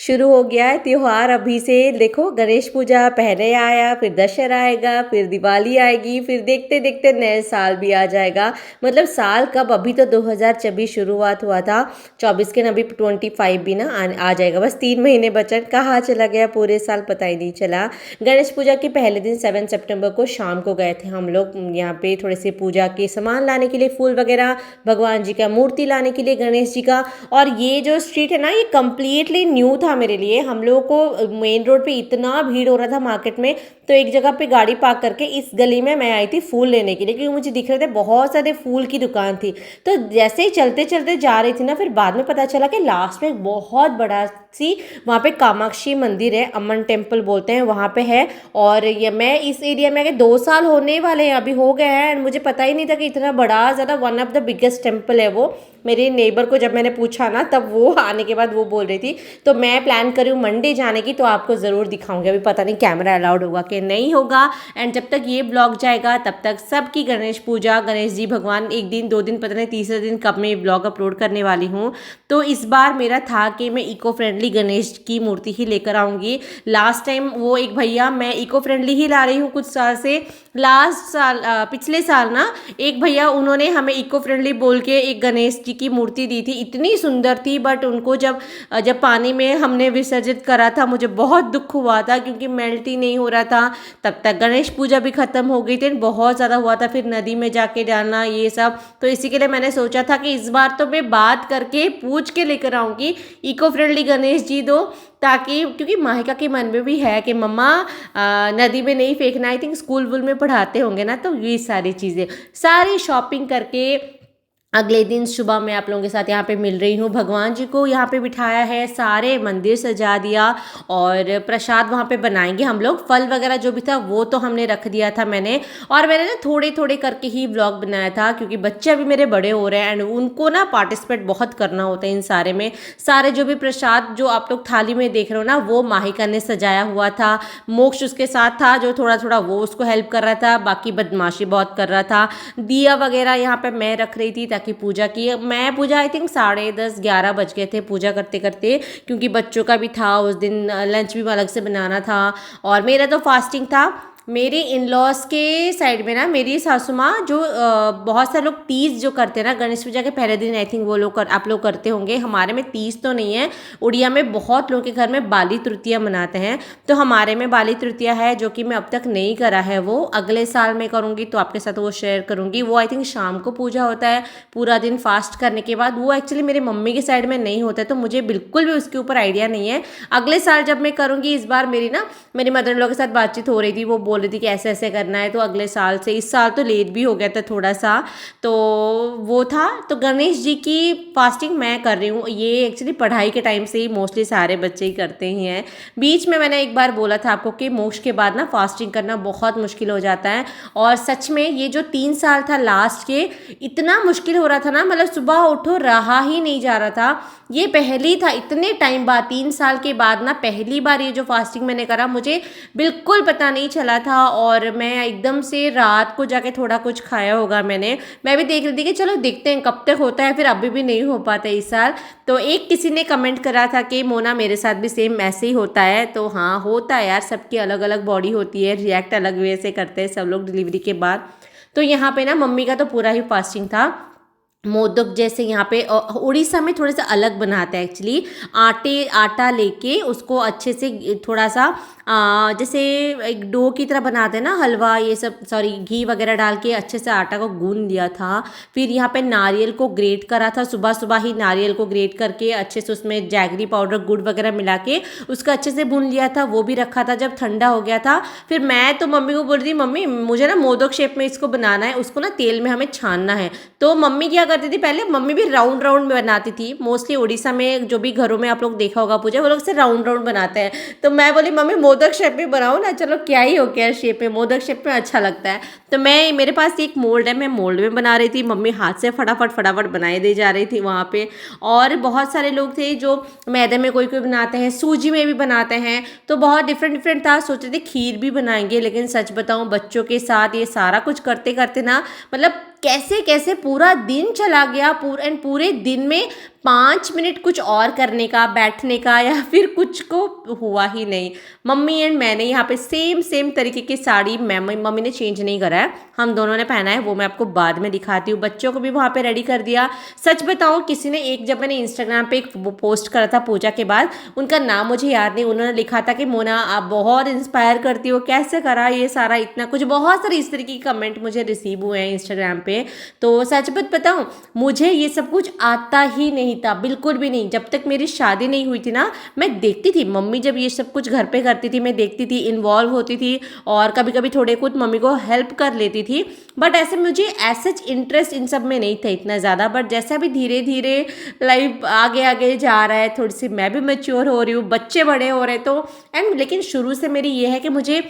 शुरू हो गया है त्योहार अभी से। देखो गणेश पूजा पहले आया, फिर दशहरा आएगा, फिर दिवाली आएगी, फिर देखते देखते नए साल भी आ जाएगा। मतलब साल कब, अभी तो 2024 शुरुआत हुआ था, 24 के न अभी 25 भी ना आ जाएगा। बस 3 महीने बचे, कहाँ चला गया पूरे साल पता ही नहीं चला। गणेश पूजा के पहले दिन 7 सितंबर को शाम को गए थे हम लोग यहाँ पे थोड़े से पूजा के सामान लाने के लिए, फूल वगैरह, भगवान जी का मूर्ति लाने के लिए, गणेश जी का। और ये जो स्ट्रीट है ना, ये कम्प्लीटली न्यू था मेरे लिए। हम लोगों को मेन रोड पे इतना भीड़ हो रहा था मार्केट में, तो एक जगह पे गाड़ी पार्क करके इस गली में मैं आई थी फूल लेने के लिए, क्योंकि मुझे दिख रहे थे बहुत सारे फूल की दुकान थी। तो जैसे ही चलते चलते जा रही थी ना, फिर बाद में पता चला कि लास्ट में एक बहुत बड़ा सी वहाँ पे कामाक्षी मंदिर है, अमन टेम्पल बोलते हैं, वहाँ पे है। और ये मैं इस एरिया में आके 2 साल होने वाले हैं, अभी हो गए हैं, एंड मुझे पता ही नहीं था कि इतना बड़ा ज़्यादा one of the biggest temple है वो। मेरे नेबर को जब मैंने पूछा ना, तब वो आने के बाद वो बोल रही थी। तो मैं प्लान करी हूँ मंडे जाने की, तो आपको ज़रूर दिखाऊंगी। अभी पता नहीं कैमरा अलाउड होगा कि नहीं होगा। एंड जब तक ये ब्लॉग जाएगा तब तक सबकी गणेश पूजा, गणेश जी भगवान, 1 दिन 2 दिन पता नहीं तीसरे दिन कब मैं ब्लॉग अपलोड करने वाली हूँ। तो इस बार मेरा था कि मैं इको फ्रेंडली गणेश की मूर्ति ही लेकर आऊँगी। लास्ट टाइम वो एक भैया, मैं इको फ्रेंडली ही ला रही हूँ कुछ साल से, लास्ट साल पिछले साल ना एक भैया उन्होंने हमें इको फ्रेंडली बोल के एक गणेश जी की मूर्ति दी थी, इतनी सुंदर थी। बट उनको जब जब पानी में हमने विसर्जित करा था, मुझे बहुत दुख हुआ था, क्योंकि मेल्ट ही नहीं हो रहा था। तब तक गणेश पूजा भी खत्म हो गई थी, बहुत ज़्यादा हुआ था, फिर नदी में जाके डालना ये सब। तो इसी के लिए मैंने सोचा था कि इस बार तो मैं बात करके पूछ के लेकर आऊँगी, इको फ्रेंडली गणेश जी दो, ताकि, क्योंकि माहिका के मन में भी है कि मम्मा नदी में नहीं फेंकना। आई थिंक स्कूल वूल में पढ़ाते होंगे ना, तो ये सारी चीज़ें, सारी शॉपिंग करके अगले दिन सुबह मैं आप लोगों के साथ यहाँ पे मिल रही हूँ। भगवान जी को यहाँ पे बिठाया है, सारे मंदिर सजा दिया, और प्रसाद वहाँ पे बनाएंगे हम लोग। फल वगैरह जो भी था वो तो हमने रख दिया था मैंने, और मैंने ना थोड़े थोड़े करके ही व्लॉग बनाया था, क्योंकि बच्चे अभी मेरे बड़े हो रहे हैं एंड उनको ना पार्टिसिपेट बहुत करना होता है इन सारे में। सारे जो भी प्रसाद जो आप लोग थाली में देख रहे हो ना, वो माहिका ने सजाया हुआ था। मोक्ष उसके साथ था, जो थोड़ा थोड़ा वो उसको हेल्प कर रहा था, बाकी बदमाशी बहुत कर रहा था। दिया वगैरह यहाँ पे मैं रख रही थी ताकि पूजा की, मैं पूजा आई थिंक 10:30-11 बज गए थे पूजा करते करते, क्योंकि बच्चों का भी था उस दिन, लंच भी अलग से बनाना था, और मेरा तो फास्टिंग था। मेरे इन लॉज के साइड में ना मेरी सासू माँ जो बहुत सारे लोग तीज जो करते हैं ना गणेश पूजा के पहले दिन, आई थिंक वो लोग आप लोग करते होंगे। हमारे में तीज तो नहीं है, उड़िया में बहुत लोगों के घर में बाली तृतीया मनाते हैं। तो हमारे में बाली तृतीया है, जो कि मैं अब तक नहीं करा है, वो अगले साल में करूँगी, तो आपके साथ वो शेयर करूँगी। वो आई थिंक शाम को पूजा होता है, पूरा दिन फास्ट करने के बाद। वो एक्चुअली मेरी मम्मी के साइड में नहीं होता है, तो मुझे बिल्कुल भी उसके ऊपर आइडिया नहीं है। अगले साल जब मैं करूँगी, इस बार मेरी मदर इन लोग के साथ बातचीत हो रही थी, वो बोल रही थी कि ऐसे ऐसे करना है, तो अगले साल से, इस साल तो लेट भी हो गया था थोड़ा सा, तो वो था। तो गणेश जी की फास्टिंग मैं कर रही हूँ। ये एक्चुअली पढ़ाई के टाइम से ही मोस्टली सारे बच्चे ही करते ही हैं। बीच में मैंने एक बार बोला था आपको कि मोक्ष के बाद ना फास्टिंग करना बहुत मुश्किल हो जाता है, और सच में ये जो 3 साल था लास्ट के, इतना मुश्किल हो रहा था ना, मतलब सुबह उठो रहा ही नहीं जा रहा था। ये पहली था इतने टाइम बाद, 3 साल के बाद ना पहली बार ये जो फास्टिंग मैंने करा, मुझे बिल्कुल पता नहीं चला था। और मैं एकदम से रात को जाके थोड़ा कुछ खाया होगा मैंने, मैं भी देख रही थी कि चलो देखते हैं कब तक होता है, फिर अभी भी नहीं हो पाता इस साल। तो एक किसी ने कमेंट करा था कि मोना मेरे साथ भी सेम ऐसे ही होता है। तो हाँ, होता है यार, सबकी अलग अलग बॉडी होती है, रिएक्ट अलग वे से करते हैं सब लोग डिलीवरी के बाद। तो यहाँ पे ना मम्मी का तो पूरा ही फास्टिंग था। मोदक जैसे यहाँ पे उड़ीसा में थोड़ा सा अलग बनाते हैं एक्चुअली, आटा लेके उसको अच्छे से थोड़ा सा जैसे एक डो की तरह बनाते हैं ना, हलवा ये सब, सॉरी घी वगैरह डाल के अच्छे से आटा को गूंद लिया था। फिर यहाँ पे नारियल को ग्रेट करा था, सुबह सुबह ही नारियल को ग्रेट करके अच्छे से उसमें जैगरी पाउडर, गुड़ वगैरह मिला के उसका अच्छे से भून लिया था, वो भी रखा था। जब ठंडा हो गया था, फिर मैं तो मम्मी को बोल रही थी, मम्मी मुझे ना मोदक शेप में इसको बनाना है, उसको ना तेल में हमें छानना है। तो मम्मी क्या करती थी, पहले मम्मी भी राउंड राउंड में बनाती थी। मोस्टली उड़ीसा में जो भी घरों में आप लोग देखा होगा पूजा, वो लोग से राउंड राउंड बनाते हैं। तो मैं बोली मम्मी मोदक शेप में बनाओ ना, चलो क्या ही हो गया शेप में, मोदक शेप में अच्छा लगता है। तो मेरे पास एक मोल्ड है, मैं मोल्ड में बना रही थी, मम्मी हाथ से फटाफट फटाफट बनाए दे जा रही थी वहाँ पे। और बहुत सारे लोग थे जो मैदे में कोई कोई बनाते हैं, सूजी में भी बनाते हैं, तो बहुत डिफरेंट डिफरेंट था। सोचे थे खीर भी बनाएंगे, लेकिन सच बताऊँ बच्चों के साथ ये सारा कुछ करते करते ना, मतलब कैसे कैसे पूरा दिन चला गया। पूरे दिन में 5 मिनट कुछ और करने का, बैठने का या फिर कुछ को हुआ ही नहीं। मम्मी एंड मैंने यहाँ पे सेम सेम तरीके की साड़ी मम्मी ने चेंज नहीं करा है, हम दोनों ने पहना है, वो मैं आपको बाद में दिखाती हूँ। बच्चों को भी वहाँ पे रेडी कर दिया। सच बताऊँ, किसी ने जब मैंने इंस्टाग्राम पे एक पोस्ट करा था पूजा के बाद, उनका नाम मुझे याद नहीं, उन्होंने लिखा था कि मोना आप बहुत इंस्पायर करती हो, कैसे करा ये सारा, इतना कुछ, बहुत सारे इस तरीके के कमेंट मुझे रिसीव हुए हैं इंस्टाग्राम पे। तो सच बताऊँ, मुझे ये सब कुछ आता ही नहीं था, बिल्कुल भी नहीं। जब तक मेरी शादी नहीं हुई थी ना, मैं देखती थी मम्मी जब ये सब कुछ घर पे करती थी, मैं देखती थी, इन्वॉल्व होती थी और कभी कभी थोड़े कुछ मम्मी को हेल्प कर लेती थी। बट ऐसे मुझे ऐसे इंटरेस्ट इन सब में नहीं था इतना ज़्यादा। बट जैसा भी धीरे धीरे लाइफ आगे आगे जा रहा है, थोड़ी सी मैं भी मैच्योर हो रही हूँ, बच्चे बड़े हो रहे, तो एंड लेकिन शुरू से मेरी ये है कि मुझे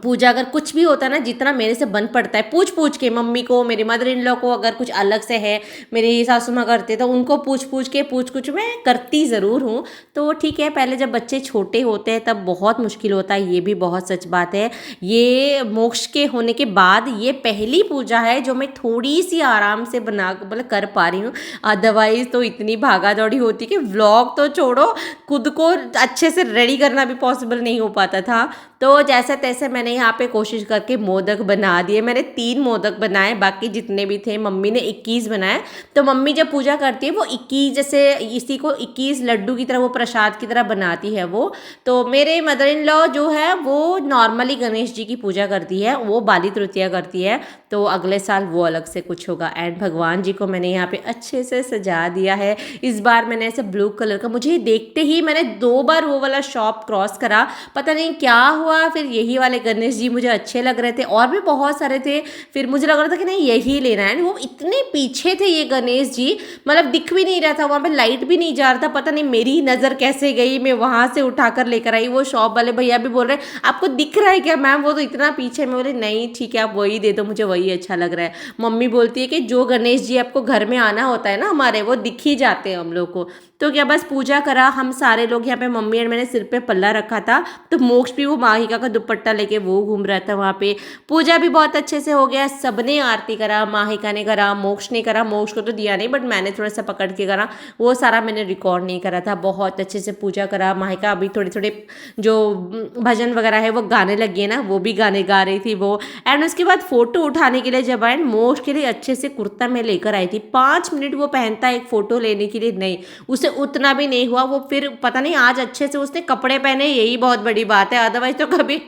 पूजा अगर कुछ भी होता है ना, जितना मेरे से बन पड़ता है, पूछ पूछ के मम्मी को, मेरी मदर इन लॉ को, अगर कुछ अलग से है, मेरी सासू माँ करते तो उनको पूछ पूछ मैं करती ज़रूर हूँ। तो ठीक है, पहले जब बच्चे छोटे होते हैं तब बहुत मुश्किल होता है, ये भी बहुत सच बात है। ये मोक्ष के होने के बाद ये पहली पूजा है जो मैं थोड़ी सी आराम से बना मतलब कर पा रही हूँ। अदरवाइज़ तो इतनी भागा दौड़ी होती कि व्लॉग तो छोड़ो, खुद को अच्छे से रेडी करना भी पॉसिबल नहीं हो पाता था। तो जैसे तैसे मैंने यहाँ पे कोशिश करके मोदक बना दिए। मैंने 3 मोदक बनाए, बाकी जितने भी थे मम्मी ने 21 बनाए। तो मम्मी जब पूजा करती है वो 21, जैसे इसी को 21 लड्डू की तरह, वो प्रसाद की तरह बनाती है वो। तो मेरे मदर इन लॉ जो है वो नॉर्मली गणेश जी की पूजा करती है, वो बाली तृतीया करती है। तो अगले साल वो अलग से कुछ होगा। एंड भगवान जी को मैंने यहाँ पे अच्छे से सजा दिया है। इस बार मैंने ऐसे ब्लू कलर का, मुझे देखते ही मैंने 2 बार वो वाला शॉप क्रॉस करा, पता नहीं क्या हुआ, फिर यही वाले गणेश जी मुझे अच्छे लग रहे थे, और भी बहुत सारे थे। फिर मुझे लग रहा था कि नहीं यही लेना है। वो इतने पीछे थे ये गणेश जी, मतलब दिख भी नहीं रहा था, वहाँ पे लाइट भी नहीं जा रहा था, पता नहीं मेरी नज़र कैसे गई, मैं वहाँ से उठाकर लेकर आई। वो शॉप वाले भैया भी बोल रहे हैं आपको दिख रहा है क्या मैम, वो तो इतना पीछे। मैं बोले नहीं ठीक है, आप वही दे दो, मुझे वही अच्छा लग रहा है। मम्मी बोलती है कि जो गणेश जी आपको घर में आना होता है ना हमारे, वो दिख ही जाते हैं हम लोग को। तो क्या बस पूजा करा हम सारे लोग यहाँ पे, मम्मी और मैंने सिर पे पल्ला रखा था, तो मोक्ष भी वो माहिका का दुपट्टा लेके वो घूम रहा था वहाँ पे। पूजा भी बहुत अच्छे से हो गया, सबने आरती करा, माहिका ने करा, मोक्ष ने करा, मोक्ष को तो दिया नहीं बट मैंने थोड़ा सा पकड़ के करा, वो सारा मैंने रिकॉर्ड नहीं करा था। बहुत अच्छे से पूजा करा। माहिका अभी थोड़े थोड़े जो भजन वगैरह है वो गाने लगी है ना, वो भी गाने गा रही थी वो। एंड उसके बाद फोटो उठाने के लिए जब आए, मोक्ष के लिए अच्छे से कुर्ता मैं लेकर आई थी। 5 मिनट वो पहनता है एक फ़ोटो लेने के लिए, नहीं उसे उतना भी नहीं हुआ। वो फिर पता नहीं आज अच्छे से उसने कपड़े पहने, यही बहुत बड़ी बात है। अदरवाइज तो कभी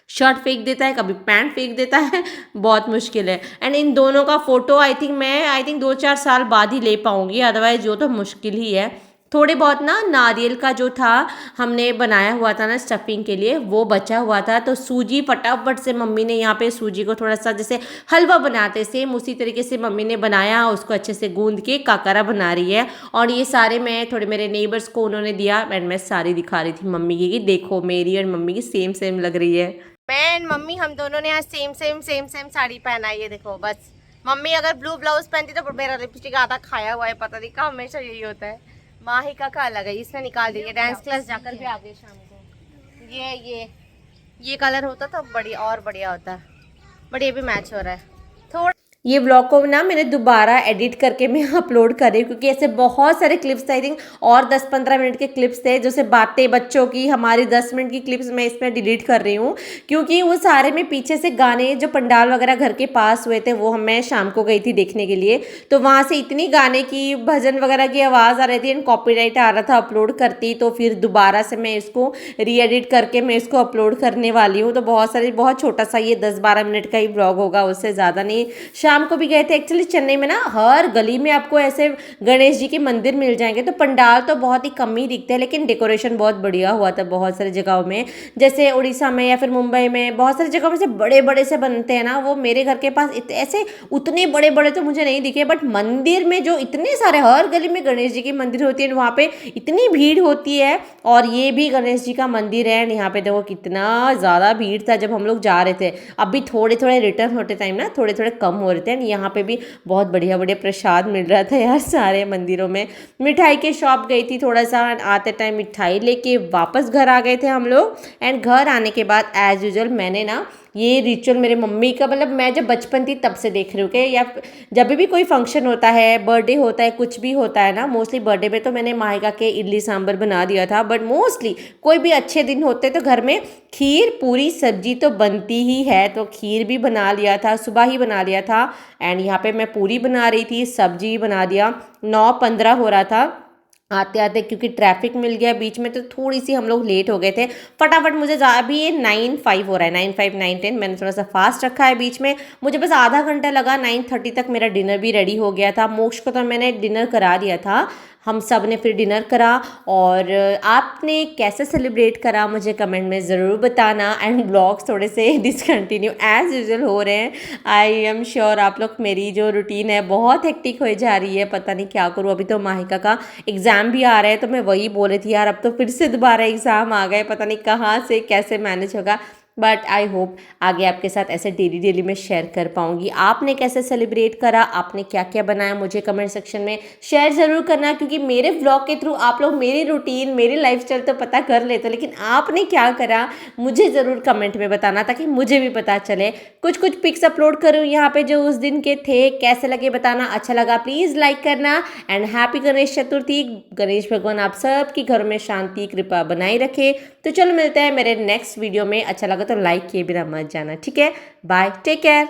शर्ट फेंक देता है, कभी पैंट फेंक देता है, बहुत मुश्किल है। एंड इन दोनों का फ़ोटो आई थिंक 2-4 साल बाद ही ले पाऊँगी, अदरवाइज जो तो मुश्किल ही है। थोड़े बहुत ना नारियल का जो था हमने बनाया हुआ था ना स्टफिंग के लिए, वो बचा हुआ था। तो सूजी फटाफट से मम्मी ने यहाँ पे सूजी को थोड़ा सा जैसे हलवा बनाते सेम उसी तरीके से मम्मी ने बनाया, उसको अच्छे से गूंद के काकरा बना रही है। और ये सारे मैं थोड़े मेरे नेबर्स को उन्होंने दिया। एंड मैं सारी दिखा रही थी मम्मी की कि देखो मेरी और मम्मी की सेम सेम लग रही है। मैं एंड मम्मी हम दोनों ने आज सेम सेम साड़ी पहना है। ये देखो, बस मम्मी अगर ब्लू ब्लाउज पहनती तो मेरा लिपस्टिक आधा खाया हुआ है, पता नहीं कहाँ, हमेशा यही होता है। माहिका का अलग है, इसने निकाल दिया, डांस क्लास जाकर भी आ गई शाम को। ये कलर होता तो बढ़िया और बढ़िया होता, बट ये भी मैच हो रहा है थोड़ा। ये ब्लॉग को ना मैंने दोबारा एडिट करके मैं अपलोड कर रही हूँ, क्योंकि ऐसे बहुत सारे क्लिप्स आई थिंक और 10-15 मिनट के क्लिप्स थे, जैसे बातें बच्चों की, हमारी 10 मिनट की क्लिप्स मैं इसमें डिलीट कर रही हूँ। क्योंकि वो सारे में पीछे से गाने जो पंडाल वगैरह घर के पास हुए थे, वो मैं शाम को गई थी देखने के लिए, तो वहाँ से इतनी गाने की भजन वगैरह की आवाज़ आ रही थी एंड कॉपीराइट आ रहा था अपलोड करती, तो फिर दोबारा से मैं इसको री एडिट करके मैं इसको अपलोड करने वाली हूँ। तो बहुत छोटा सा ये 10-12 मिनट का ही ब्लॉग होगा, उससे ज़्यादा नहीं। शाम को भी गए थे। एक्चुअली चेन्नई में ना हर गली में आपको ऐसे गणेश जी के मंदिर मिल जाएंगे, तो पंडाल तो बहुत ही कम ही दिखते हैं, लेकिन डेकोरेशन बहुत बढ़िया हुआ था बहुत सारी जगहों में। जैसे उड़ीसा में या फिर मुंबई में बहुत सारी जगहों में से बड़े बड़े से बनते हैं ना, वो मेरे घर के पास ऐसे उतने बड़े बड़े तो मुझे नहीं दिखे, बट मंदिर में जो इतने सारे हर गली में गणेश जी की मंदिर होती है, वहाँ पे इतनी भीड़ होती है। और ये भी गणेश जी का मंदिर है, यहाँ पे देखो कितना ज़्यादा भीड़ था जब हम लोग जा रहे थे। अभी थोड़े थोड़े रिटर्न होते टाइम ना थोड़े थोड़े कम हो रहे थे। यहाँ पे भी बहुत बढ़िया बढ़िया प्रसाद मिल रहा था यार सारे मंदिरों में। मिठाई के शॉप गई थी, थोड़ा सा आते टाइम मिठाई लेके वापस घर आ गए थे हम लोग। एंड घर आने के बाद एज यूजुअल मैंने ना ये रिचुअल मेरे मम्मी का, मतलब मैं जब बचपन थी तब से देख रही हूँ कि या जब भी कोई फंक्शन होता है, बर्थडे होता है, कुछ भी होता है ना, मोस्टली बर्थडे में तो मैंने मायका के इडली सांभर बना दिया था, बट मोस्टली कोई भी अच्छे दिन होते तो घर में खीर पूरी सब्जी तो बनती ही है, तो खीर भी बना लिया था, सुबह ही बना लिया था। एंड यहाँ पे मैं पूरी बना रही थी, सब्जी भी बना दिया। 9:15 हो रहा था आते आते, क्योंकि ट्रैफिक मिल गया बीच में तो थोड़ी सी हम लोग लेट हो गए थे। फटाफट मुझे अभी ये 9:05 हो रहा है, 9:05 9:10, मैंने थोड़ा सा फास्ट रखा है बीच में। मुझे बस आधा घंटा लगा, 9:30 तक मेरा डिनर भी रेडी हो गया था। मोक्ष को तो मैंने डिनर करा दिया था, हम सब ने फिर डिनर करा। और आपने कैसे सेलिब्रेट करा मुझे कमेंट में ज़रूर बताना। एंड ब्लॉग्स थोड़े से डिसकंटिन्यू एज यूजुअल हो रहे हैं। आई एम श्योर आप लोग, मेरी जो रूटीन है बहुत हेक्टिक हो जा रही है, पता नहीं क्या करूँ। अभी तो माहिका का एग्ज़ाम भी आ रहा है, तो मैं वही बोल रही थी यार अब तो फिर से दोबारा एग्ज़ाम आ गए, पता नहीं कहाँ से कैसे मैनेज होगा। बट आई होप आगे आपके साथ ऐसे डेली डेली में शेयर कर पाऊँगी। आपने कैसे सेलिब्रेट करा, आपने क्या क्या बनाया, मुझे कमेंट सेक्शन में शेयर ज़रूर करना, क्योंकि मेरे व्लॉग के थ्रू आप लोग मेरी रूटीन, मेरी लाइफस्टाइल तो पता कर लेते हो, लेकिन आपने क्या करा मुझे ज़रूर कमेंट में बताना, ताकि मुझे भी पता चले। कुछ कुछ पिक्स अपलोड करूँ यहाँ पे जो उस दिन के थे, कैसे लगे बताना। अच्छा लगा प्लीज़ लाइक करना। And happy Ganesh Chaturthi. गणेश भगवान आप सबकी घरों में शांति कृपा बनाई रखे। तो चलो मिलते हैं मेरे नेक्स्ट वीडियो में। अच्छा लगा तो लाइक किए बिना मत जाना, ठीक है। Bye, take care.